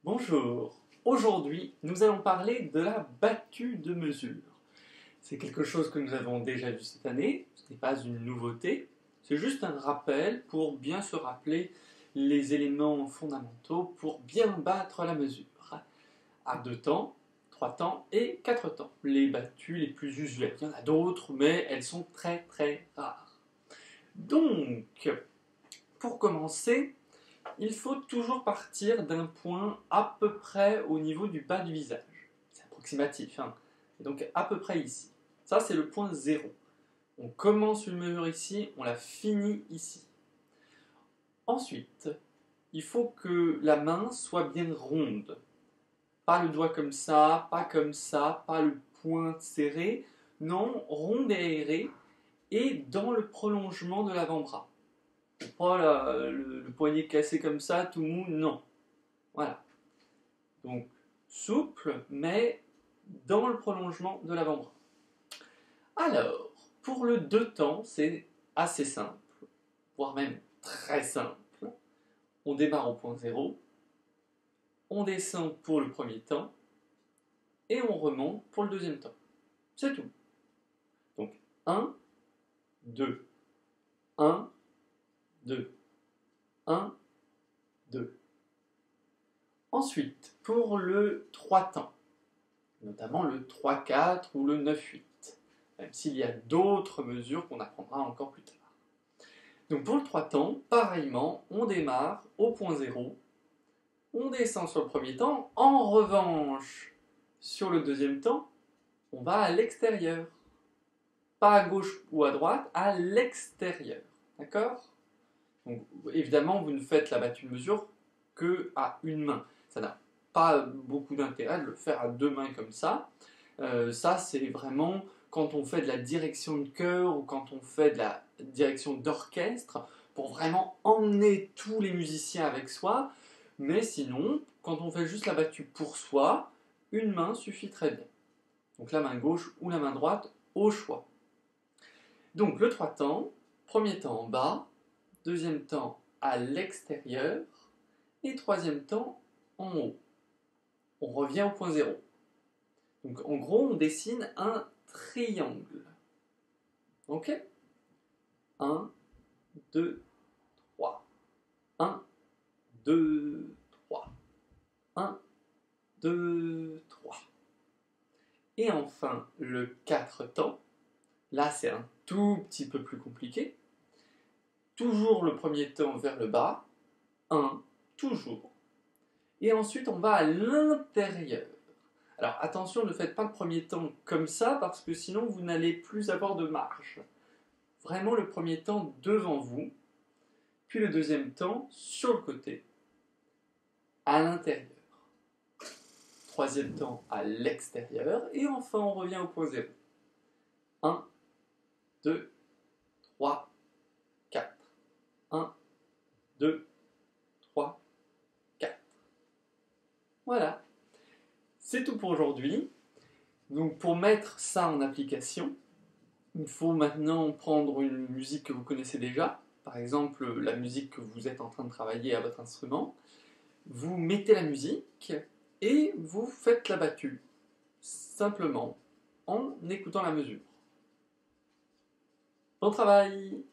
Bonjour, aujourd'hui nous allons parler de la battue de mesure. C'est quelque chose que nous avons déjà vu cette année, ce n'est pas une nouveauté, c'est juste un rappel pour bien se rappeler les éléments fondamentaux pour bien battre la mesure. À 2 temps, 3 temps et 4 temps, les battues les plus usuelles. Il y en a d'autres, mais elles sont très très rares. Donc, pour commencer, il faut toujours partir d'un point à peu près au niveau du bas du visage. C'est approximatif, hein. Et donc à peu près ici. Ça, c'est le point 0. On commence une mesure ici, on la finit ici. Ensuite, il faut que la main soit bien ronde. Pas le doigt comme ça, pas le poing serré. Non, ronde et aérée, et dans le prolongement de l'avant-bras. Pas le poignet cassé comme ça, tout mou, non. Voilà. Donc, souple, mais dans le prolongement de l'avant-bras. Alors, pour le 2 temps, c'est assez simple, voire même très simple. On démarre au point 0, on descend pour le premier temps, et on remonte pour le deuxième temps. C'est tout. Donc, 1, 2, 1, 2, 1, 2. Ensuite, pour le 3 temps, notamment le 3-4 ou le 9-8, même s'il y a d'autres mesures qu'on apprendra encore plus tard. Donc pour le 3 temps, pareillement, on démarre au point 0, on descend sur le premier temps, en revanche, sur le deuxième temps, on va à l'extérieur. Pas à gauche ou à droite, à l'extérieur. D'accord? Donc évidemment, vous ne faites la battue de mesure qu'à une main. Ça n'a pas beaucoup d'intérêt de le faire à 2 mains comme ça. Ça, c'est vraiment quand on fait de la direction de chœur ou quand on fait de la direction d'orchestre pour vraiment emmener tous les musiciens avec soi. Mais sinon, quand on fait juste la battue pour soi, une main suffit très bien. Donc la main gauche ou la main droite, au choix. Donc le 3 temps, premier temps en bas, deuxième temps à l'extérieur et troisième temps en haut. On revient au point 0. Donc en gros, on dessine un triangle. Ok? 1, 2, 3. 1, 2, 3. 1, 2, 3. Et enfin, le 4 temps. Là, c'est un tout petit peu plus compliqué. Toujours le premier temps vers le bas. 1, toujours. Et ensuite, on va à l'intérieur. Alors attention, ne faites pas le premier temps comme ça, parce que sinon vous n'allez plus avoir de marge. Vraiment le premier temps devant vous, puis le deuxième temps sur le côté, à l'intérieur. Troisième temps à l'extérieur, et enfin on revient au point 0. 1, 2, 3, 4. 1, 2, 3, 4. Voilà. C'est tout pour aujourd'hui. Donc pour mettre ça en application, il faut maintenant prendre une musique que vous connaissez déjà, par exemple la musique que vous êtes en train de travailler à votre instrument. Vous mettez la musique et vous faites la battue, simplement en écoutant la mesure. Bon travail!